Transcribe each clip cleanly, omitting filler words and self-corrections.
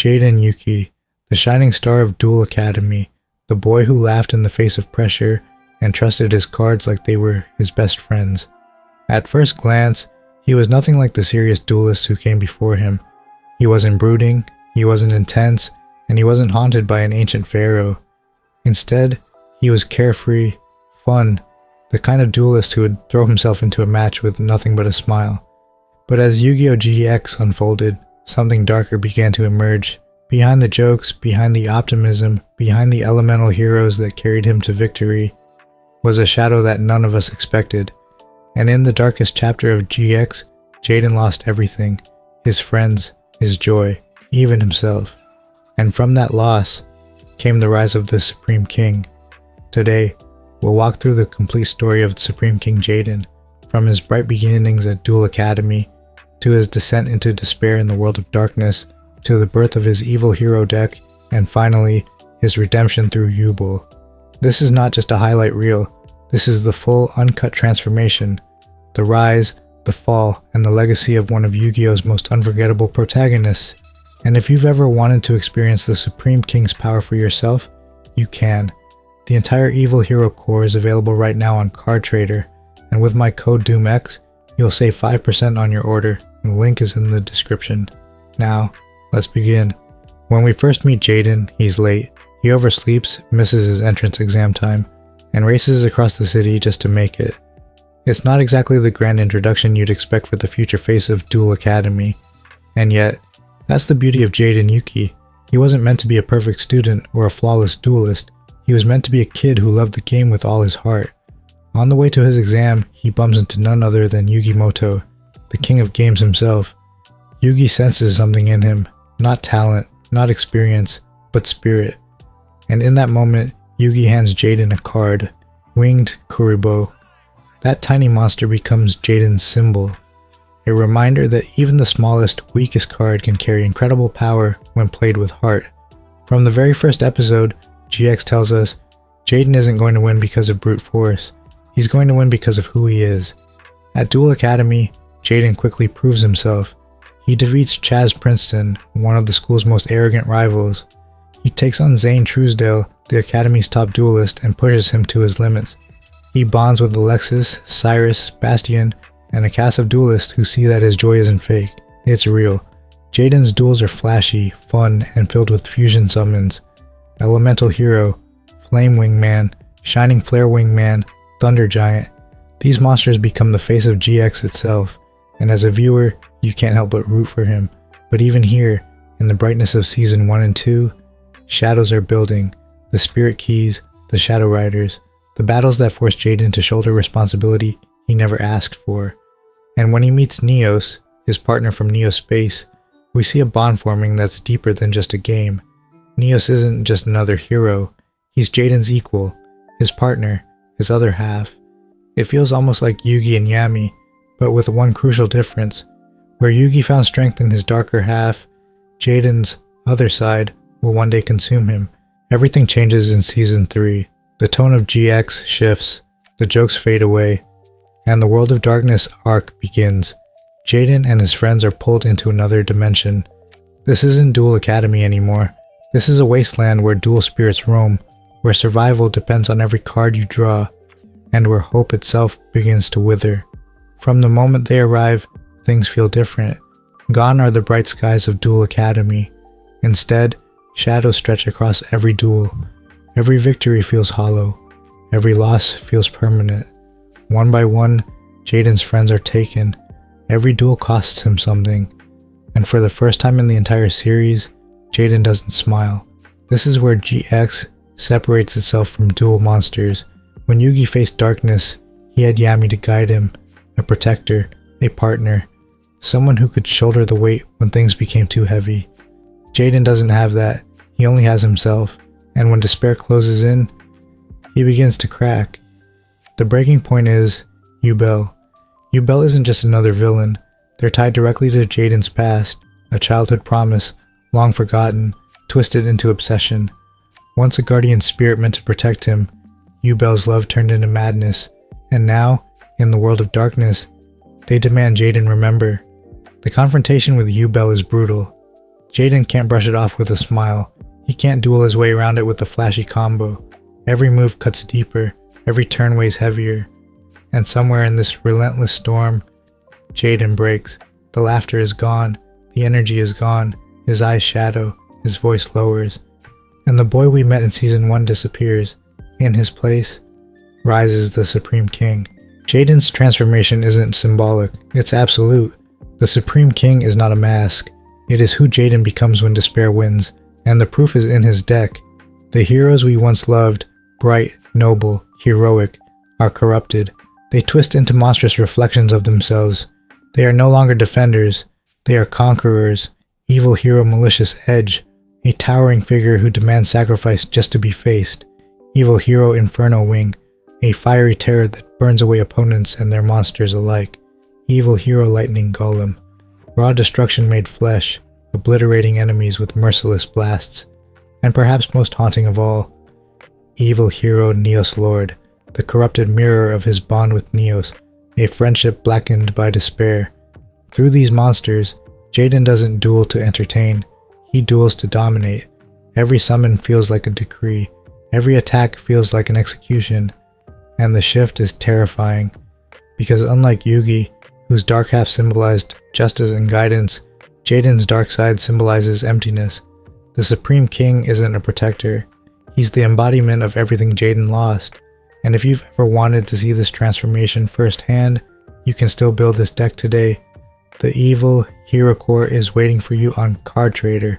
Jaden Yuki, the shining star of Duel Academy, the boy who laughed in the face of pressure and trusted his cards like they were his best friends. At first glance, he was nothing like the serious duelists who came before him. He wasn't brooding, he wasn't intense, and he wasn't haunted by an ancient pharaoh. Instead, he was carefree, fun, the kind of duelist who would throw himself into a match with nothing but a smile. But as Yu-Gi-Oh! GX unfolded, something darker began to emerge. Behind the jokes, behind the optimism, behind the elemental heroes that carried him to victory, was a shadow that none of us expected. And in the darkest chapter of GX, Jaden lost everything. His friends, his joy, even himself. And from that loss came the rise of the Supreme King. Today, we'll walk through the complete story of Supreme King Jaden, from his bright beginnings at Duel Academy, to his descent into despair in the world of darkness, to the birth of his evil hero deck, and finally, his redemption through Yubel. This is not just a highlight reel, this is the full uncut transformation, the rise, the fall, and the legacy of one of Yu-Gi-Oh's most unforgettable protagonists. And if you've ever wanted to experience the Supreme King's power for yourself, you can. The entire Evil Hero core is available right now on Card Trader, and with my code DOOMX, you'll save 5% on your order. The link is in the description. Now, let's begin. When we first meet Jaden, he's late. He oversleeps, misses his entrance exam time, and races across the city just to make it. It's not exactly the grand introduction you'd expect for the future face of Duel Academy, and yet, that's the beauty of Jaden Yuki. He wasn't meant to be a perfect student or a flawless duelist. He was meant to be a kid who loved the game with all his heart. On the way to his exam, he bumps into none other than Yugi Moto, the king of games himself. Yugi senses something in him, not talent, not experience, but spirit. And in that moment, Yugi hands Jaden a card, Winged Kuriboh. That tiny monster becomes Jaden's symbol, a reminder that even the smallest, weakest card can carry incredible power when played with heart. From the very first episode, GX tells us, Jaden isn't going to win because of brute force, he's going to win because of who he is. At Duel Academy, Jaden quickly proves himself. He defeats Chaz Princeton, one of the school's most arrogant rivals. He takes on Zane Truesdale, the Academy's top duelist, and pushes him to his limits. He bonds with Alexis, Cyrus, Bastion, and a cast of duelists who see that his joy isn't fake, it's real. Jaden's duels are flashy, fun, and filled with fusion summons. Elemental Hero, Flame Wingman, Shining Flare Wingman, Thunder Giant. These monsters become the face of GX itself, and as a viewer, you can't help but root for him. But even here, in the brightness of Season 1 and 2, shadows are building, the Spirit Keys, the Shadow Riders, the battles that force Jaden to shoulder responsibility he never asked for. And when he meets Neos, his partner from Neo Space, we see a bond forming that's deeper than just a game. Neos isn't just another hero, he's Jaden's equal, his partner, his other half. It feels almost like Yugi and Yami, but with one crucial difference. Where Yugi found strength in his darker half, Jaden's other side will one day consume him. Everything changes in Season 3. The tone of GX shifts, the jokes fade away, and the World of Darkness arc begins. Jaden and his friends are pulled into another dimension. This isn't Duel Academy anymore. This is a wasteland where dual spirits roam, where survival depends on every card you draw, and where hope itself begins to wither. From the moment they arrive, things feel different. Gone are the bright skies of Duel Academy. Instead, shadows stretch across every duel. Every victory feels hollow. Every loss feels permanent. One by one, Jaden's friends are taken. Every duel costs him something. And for the first time in the entire series, Jaden doesn't smile. This is where GX separates itself from Duel Monsters. When Yugi faced darkness, he had Yami to guide him, a protector, a partner, someone who could shoulder the weight when things became too heavy. Jaden doesn't have that, he only has himself, and when despair closes in, he begins to crack. The breaking point is Yubel. Yubel isn't just another villain, they're tied directly to Jaden's past, a childhood promise, long forgotten, twisted into obsession. Once a guardian spirit meant to protect him, Yubel's love turned into madness, and now, in the world of darkness, they demand Jaden remember. The confrontation with Yubel is brutal. Jaden can't brush it off with a smile. He can't duel his way around it with a flashy combo. Every move cuts deeper, every turn weighs heavier. And somewhere in this relentless storm, Jaden breaks. The laughter is gone, the energy is gone, his eyes shadow, his voice lowers. And the boy we met in Season 1 disappears. In his place rises the Supreme King. Jaden's transformation isn't symbolic, it's absolute. The Supreme King is not a mask. It is who Jaden becomes when despair wins, and the proof is in his deck. The heroes we once loved, bright, noble, heroic, are corrupted. They twist into monstrous reflections of themselves. They are no longer defenders, they are conquerors. Evil hero malicious edge, a towering figure who demands sacrifice just to be faced. Evil hero inferno wing, a fiery terror that burns away opponents and their monsters alike. Evil hero lightning golem, raw destruction made flesh, obliterating enemies with merciless blasts. And perhaps most haunting of all, evil hero Neos Lord, the corrupted mirror of his bond with Neos, a friendship blackened by despair. Through these monsters, Jaden doesn't duel to entertain, he duels to dominate. Every summon feels like a decree, every attack feels like an execution, and the shift is terrifying, because unlike Yugi, whose dark half symbolized justice and guidance, Jaden's dark side symbolizes emptiness. The Supreme King isn't a protector, he's the embodiment of everything Jaden lost, and if you've ever wanted to see this transformation firsthand, you can still build this deck today. The evil hero core is waiting for you on Card Trader.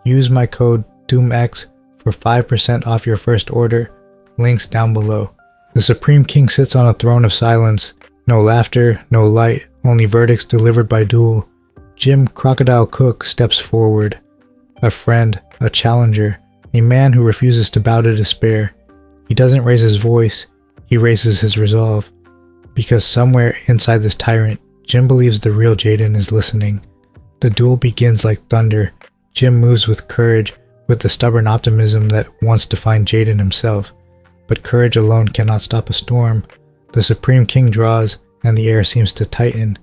Use my code DOOMX for 5% off your first order, links down below. The Supreme King sits on a throne of silence, no laughter, no light, only verdicts delivered by duel. Jim Crocodile Cook steps forward, a friend, a challenger, a man who refuses to bow to despair. He doesn't raise his voice, he raises his resolve, because somewhere inside this tyrant, Jim believes the real Jaden is listening. The duel begins like thunder. Jim moves with courage, with the stubborn optimism that once defined Jaden himself. But courage alone cannot stop a storm. The Supreme King draws, and the air seems to tighten.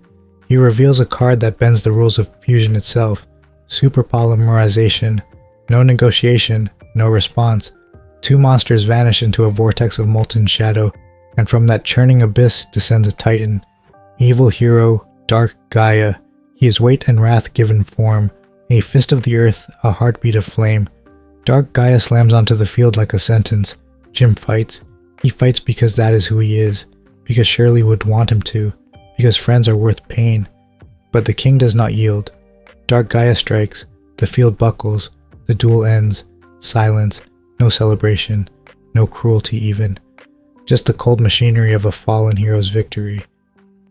He reveals a card that bends the rules of fusion itself. Super polymerization. No negotiation, no response. Two monsters vanish into a vortex of molten shadow, and from that churning abyss descends a titan. Evil hero, Dark Gaia. He is weight and wrath given form, a fist of the earth, a heartbeat of flame. Dark Gaia slams onto the field like a sentence. Jim fights. He fights because that is who he is, because Shirley would want him to, because friends are worth pain. But the king does not yield. Dark Gaia strikes, the field buckles, the duel ends. Silence, no celebration, no cruelty even. Just the cold machinery of a fallen hero's victory.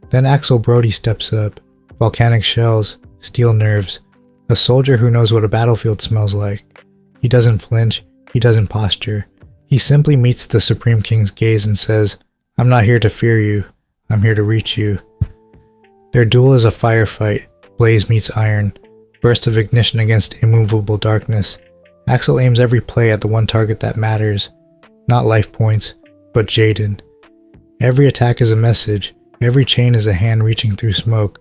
Then Axel Brody steps up. Volcanic shells, steel nerves. A soldier who knows what a battlefield smells like. He doesn't flinch, he doesn't posture. He simply meets the Supreme King's gaze and says, "I'm not here to fear you, I'm here to reach you." Their duel is a firefight, blaze meets iron, burst of ignition against immovable darkness. Axel aims every play at the one target that matters, not life points, but Jaden. Every attack is a message, every chain is a hand reaching through smoke.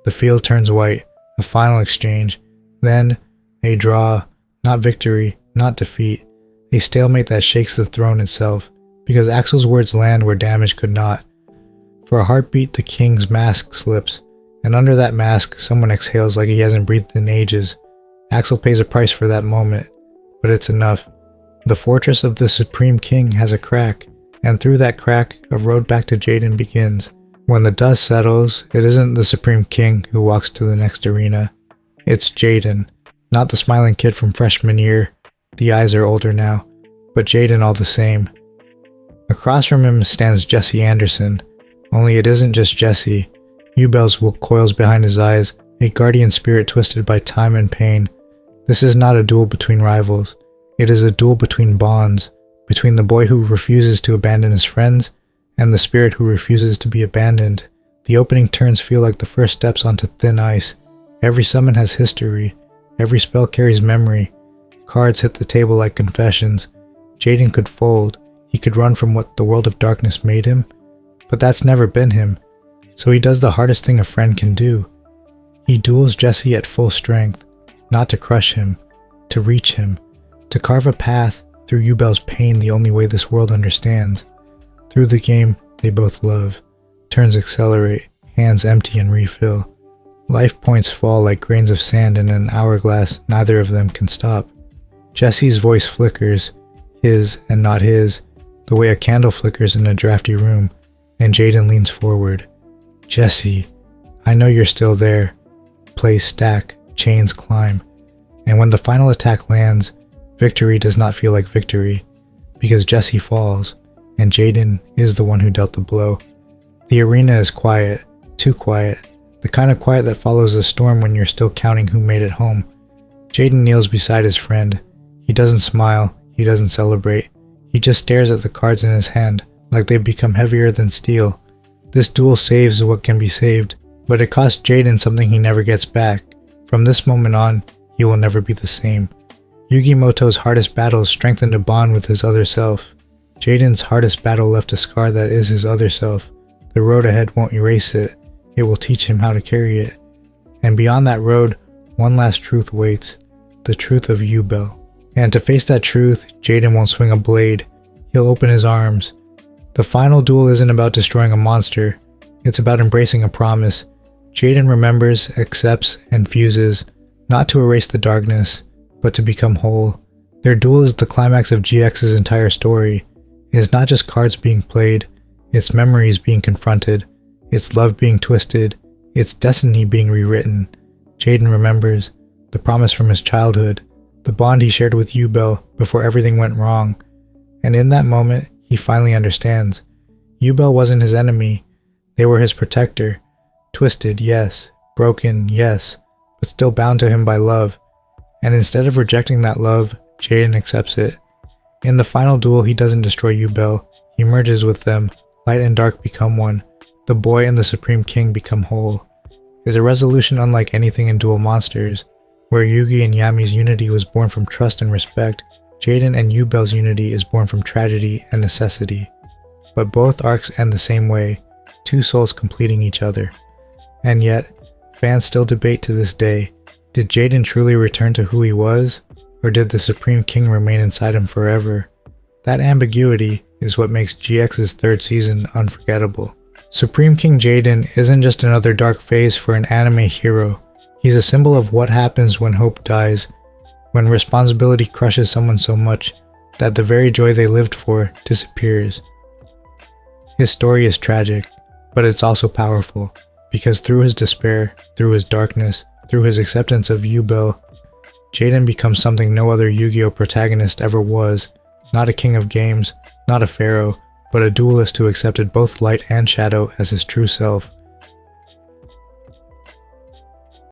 The field turns white, a final exchange, then a draw, not victory, not defeat, a stalemate that shakes the throne itself, because Axel's words land where damage could not. For a heartbeat, the king's mask slips, and under that mask, someone exhales like he hasn't breathed in ages. Axel pays a price for that moment, but it's enough. The fortress of the Supreme King has a crack, and through that crack, a road back to Jaden begins. When the dust settles, it isn't the Supreme King who walks to the next arena. It's Jaden, not the smiling kid from freshman year. The eyes are older now, but Jaden all the same. Across from him stands Jesse Anderson, only it isn't just Jesse. Yubel's will coils behind his eyes, a guardian spirit twisted by time and pain. This is not a duel between rivals. It is a duel between bonds, between the boy who refuses to abandon his friends and the spirit who refuses to be abandoned. The opening turns feel like the first steps onto thin ice. Every summon has history. Every spell carries memory. Cards hit the table like confessions. Jaden could fold. He could run from what the world of darkness made him. But that's never been him. So he does the hardest thing a friend can do. He duels Jesse at full strength. not to crush him, to reach him, to carve a path through Yubel's pain the only way this world understands. Through the game they both love. Turns accelerate, hands empty and refill. Life points fall like grains of sand in an hourglass neither of them can stop. Jesse's voice flickers, his and not his, the way a candle flickers in a drafty room, and Jaden leans forward. Jesse, I know you're still there. Plays stack, chains climb. And when the final attack lands, victory does not feel like victory, because Jesse falls, and Jaden is the one who dealt the blow. The arena is quiet, too quiet, the kind of quiet that follows a storm when you're still counting who made it home. Jaden kneels beside his friend. He doesn't smile, he doesn't celebrate. He just stares at the cards in his hand, like they've become heavier than steel. This duel saves what can be saved, but it costs Jaden something he never gets back. From this moment on, he will never be the same. Yugimoto's hardest battles strengthened a bond with his other self. Jaden's hardest battle left a scar that is his other self. The road ahead won't erase it. It will teach him how to carry it. And beyond that road, one last truth waits. The truth of Yubel. And to face that truth, Jaden won't swing a blade. He'll open his arms. The final duel isn't about destroying a monster. It's about embracing a promise. Jaden remembers, accepts, and fuses, not to erase the darkness, but to become whole. Their duel is the climax of GX's entire story. It is not just cards being played, it's memories being confronted, it's love being twisted, it's destiny being rewritten. Jaden remembers the promise from his childhood, the bond he shared with Yubel before everything went wrong. And in that moment, he finally understands. Yubel wasn't his enemy, they were his protector. Twisted, yes. Broken, yes. But still bound to him by love. And instead of rejecting that love, Jaden accepts it. In the final duel, he doesn't destroy Yubel. He merges with them. Light and dark become one. The boy and the Supreme King become whole. It's a resolution unlike anything in Duel Monsters. Where Yugi and Yami's unity was born from trust and respect, Jaden and Yubel's unity is born from tragedy and necessity. But both arcs end the same way, two souls completing each other. And yet, fans still debate to this day, did Jaden truly return to who he was, or did the Supreme King remain inside him forever? That ambiguity is what makes GX's third season unforgettable. Supreme King Jaden isn't just another dark phase for an anime hero. He's a symbol of what happens when hope dies, when responsibility crushes someone so much that the very joy they lived for disappears. His story is tragic, but it's also powerful, because through his despair, through his darkness, through his acceptance of Yubel, Jaden becomes something no other Yu-Gi-Oh protagonist ever was. Not a king of games, not a pharaoh, but a duelist who accepted both light and shadow as his true self.